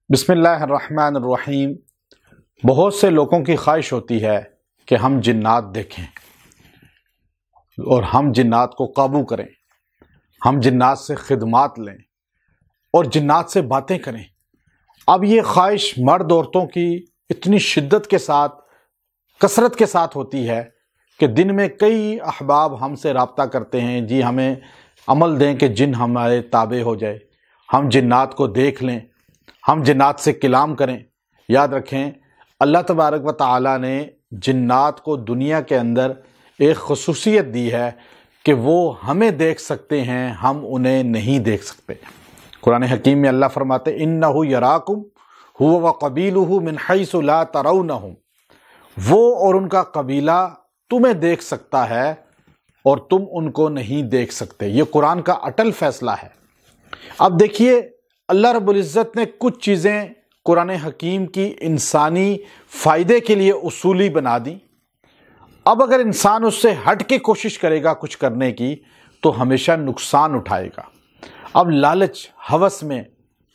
بسم اللہ الرحمن الرحیم۔ بہت سے لوگوں کی خواہش ہوتی ہے کہ ہم جنات دیکھیں اور ہم جنات کو قابو کریں، ہم جنات سے خدمات لیں اور جنات سے باتیں کریں۔ اب یہ خواہش مرد عورتوں کی اتنی شدت کے ساتھ، کثرت کے ساتھ ہوتی ہے کہ دن میں کئی احباب ہم سے رابطہ کرتے ہیں، جی ہمیں عمل دیں کہ جن ہمارے تابع ہو جائے، ہم جنات کو دیکھ لیں، ہم جنات سے کلام کریں۔ یاد رکھیں، اللہ تبارک و تعالیٰ نے جنات کو دنیا کے اندر ایک خصوصیت دی ہے کہ وہ ہمیں دیکھ سکتے ہیں، ہم انہیں نہیں دیکھ سکتے۔ قرآن حکیم میں اللہ فرماتے اِنَّهُ يَرَاكُمْ هُوَ وَقَبِيلُهُ مِنْ حَيْثُ لَا تَرَوْنَهُمْ، وہ اور ان کا قبیلہ تمہیں دیکھ سکتا ہے اور تم ان کو نہیں دیکھ سکتے۔ یہ قرآن کا اٹل فیصلہ ہے۔ اب دیکھیے، اللہ رب العزت نے کچھ چیزیں قرآن حکیم کی انسانی فائدے کے لیے اصولی بنا دیں۔ اب اگر انسان اس سے ہٹ کے کوشش کرے گا کچھ کرنے کی تو ہمیشہ نقصان اٹھائے گا۔ اب لالچ، ہوس میں،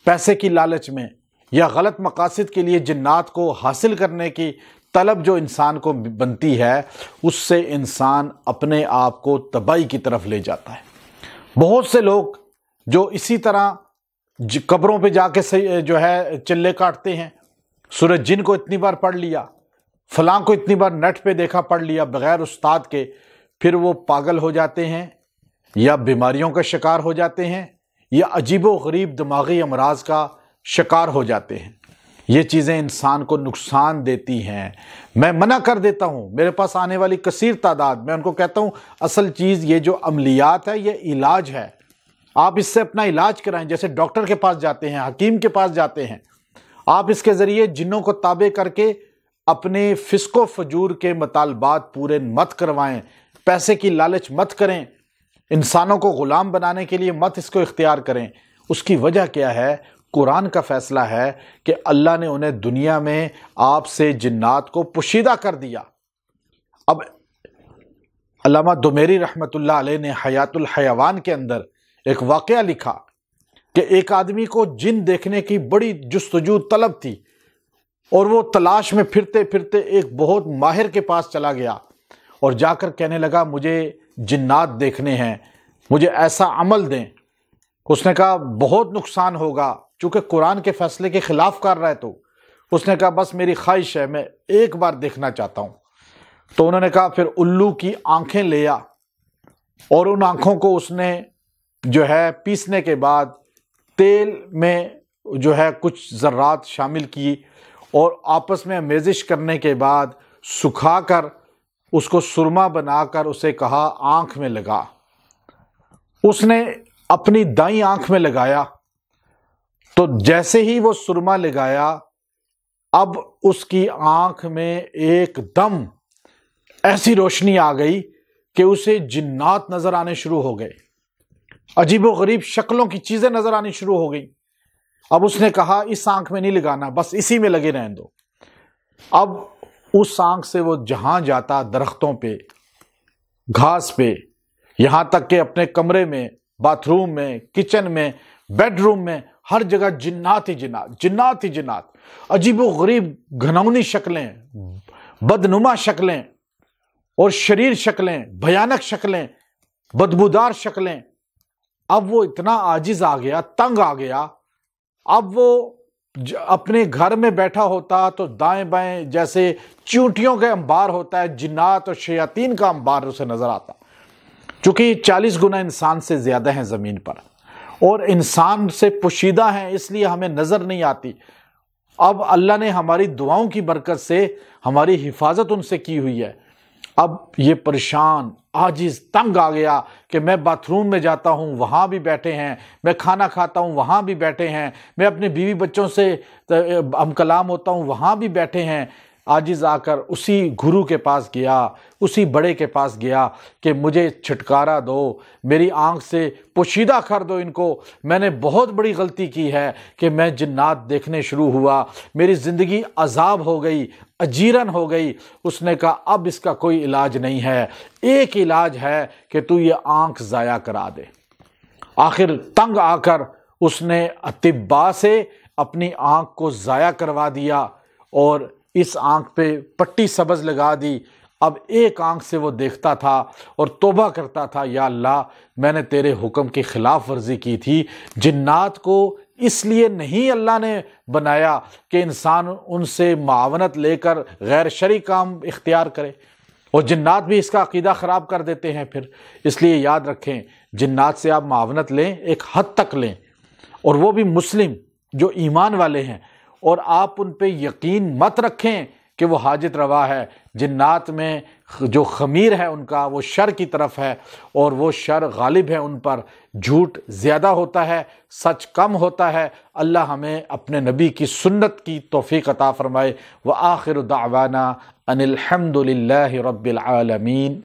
پیسے کی لالچ میں یا غلط مقاصد کے لیے جنات کو حاصل کرنے کی طلب جو انسان کو بنتی ہے، اس سے انسان اپنے آپ کو تباہی کی طرف لے جاتا ہے۔ بہت سے لوگ جو اسی طرح قبروں پہ جا کے جو ہے چلے کاٹتے ہیں، سورہ جن کو اتنی بار پڑھ لیا، فلاں کو اتنی بار نیٹ پہ دیکھا پڑھ لیا بغیر استاد کے، پھر وہ پاگل ہو جاتے ہیں یا بیماریوں کا شکار ہو جاتے ہیں یا عجیب و غریب دماغی امراض کا شکار ہو جاتے ہیں۔ یہ چیزیں انسان کو نقصان دیتی ہیں۔ میں منع کر دیتا ہوں، میرے پاس آنے والی کثیر تعداد، میں ان کو کہتا ہوں اصل چیز یہ جو عملیات ہے یہ علاج ہے، آپ اس سے اپنا علاج کرائیں۔ جیسے ڈاکٹر کے پاس جاتے ہیں، حکیم کے پاس جاتے ہیں، آپ اس کے ذریعے جنوں کو تابع کر کے اپنے فسق و فجور کے مطالبات پورے مت کروائیں، پیسے کی لالچ مت کریں، انسانوں کو غلام بنانے کے لیے مت اس کو اختیار کریں۔ اس کی وجہ کیا ہے؟ قرآن کا فیصلہ ہے کہ اللہ نے انہیں دنیا میں آپ سے جنات کو پوشیدہ کر دیا۔ اب علامہ دمیری رحمۃ اللہ علیہ نے حیات الحیوان کے اندر ایک واقعہ لکھا کہ ایک آدمی کو جن دیکھنے کی بڑی جستجو طلب تھی اور وہ تلاش میں پھرتے پھرتے ایک بہت ماہر کے پاس چلا گیا اور جا کر کہنے لگا مجھے جنات دیکھنے ہیں، مجھے ایسا عمل دیں۔ اس نے کہا بہت نقصان ہوگا، چونکہ قرآن کے فیصلے کے خلاف کر رہا ہے۔ تو اس نے کہا بس میری خواہش ہے، میں ایک بار دیکھنا چاہتا ہوں۔ تو انہوں نے کہا پھر الو کی آنکھیں لے آ، اور ان آنکھوں کو اس نے جو ہے پیسنے کے بعد تیل میں جو ہے کچھ ذرات شامل کی اور آپس میں آمیزش کرنے کے بعد سکھا کر اس کو سرما بنا کر اسے کہا آنکھ میں لگا۔ اس نے اپنی دائیں آنکھ میں لگایا تو جیسے ہی وہ سرما لگایا، اب اس کی آنکھ میں ایک دم ایسی روشنی آ گئی کہ اسے جنات نظر آنے شروع ہو گئے، عجیب و غریب شکلوں کی چیزیں نظر آنی شروع ہو گئیں۔ اب اس نے کہا اس آنکھ میں نہیں لگانا، بس اسی میں لگے رہنے دو۔ اب اس آنکھ سے وہ جہاں جاتا، درختوں پہ، گھاس پہ، یہاں تک کہ اپنے کمرے میں، باتھ روم میں، کچن میں، بیڈ روم میں، ہر جگہ جنات ہی جنات، جنات ہی جنات، عجیب و غریب گھنونی شکلیں، بدنما شکلیں اور شریر شکلیں، بھیانک شکلیں، بدبودار شکلیں۔ اب وہ اتنا عاجز آ گیا، تنگ آ گیا۔ اب وہ اپنے گھر میں بیٹھا ہوتا تو دائیں بائیں جیسے چیونٹیوں کا انبار ہوتا ہے، جنات اور شیاطین کا انبار اسے نظر آتا، چونکہ یہ 40 گنا انسان سے زیادہ ہیں زمین پر اور انسان سے پوشیدہ ہیں، اس لیے ہمیں نظر نہیں آتی۔ اب اللہ نے ہماری دعاؤں کی برکت سے ہماری حفاظت ان سے کی ہوئی ہے۔ اب یہ پریشان، عاجز، تنگ آ گیا کہ میں باتھ روم میں جاتا ہوں وہاں بھی بیٹھے ہیں، میں کھانا کھاتا ہوں وہاں بھی بیٹھے ہیں، میں اپنے بیوی بچوں سے ہم کلام ہوتا ہوں وہاں بھی بیٹھے ہیں۔ عاجز آ کر اسی گرو کے پاس گیا، اسی بڑے کے پاس گیا کہ مجھے چھٹکارا دو، میری آنکھ سے پوشیدہ کر دو ان کو، میں نے بہت بڑی غلطی کی ہے کہ میں جنات دیکھنے شروع ہوا، میری زندگی عذاب ہو گئی، اجیرن ہو گئی۔ اس نے کہا اب اس کا کوئی علاج نہیں ہے، ایک علاج ہے کہ تو یہ آنکھ ضائع کرا دے۔ آخر تنگ آ کر اس نے اطباء سے اپنی آنکھ کو ضائع کروا دیا اور اس آنکھ پہ پٹی سبز لگا دی، اب ایک آنکھ سے وہ دیکھتا تھا اور توبہ کرتا تھا، یا اللہ میں نے تیرے حکم کی خلاف ورزی کی تھی۔ جنات کو اس لیے نہیں اللہ نے بنایا کہ انسان ان سے معاونت لے کر غیر شرعی کام اختیار کرے، اور جنات بھی اس کا عقیدہ خراب کر دیتے ہیں پھر۔ اس لیے یاد رکھیں، جنات سے آپ معاونت لیں، ایک حد تک لیں، اور وہ بھی مسلم جو ایمان والے ہیں، اور آپ ان پہ یقین مت رکھیں کہ وہ حاجت روا ہے۔ جنات میں جو خمیر ہے ان کا، وہ شر کی طرف ہے، اور وہ شر غالب ہے ان پر، جھوٹ زیادہ ہوتا ہے، سچ کم ہوتا ہے۔ اللہ ہمیں اپنے نبی کی سنت کی توفیق عطا فرمائے۔ وآخر دعوانا ان الحمد للہ رب العالمین۔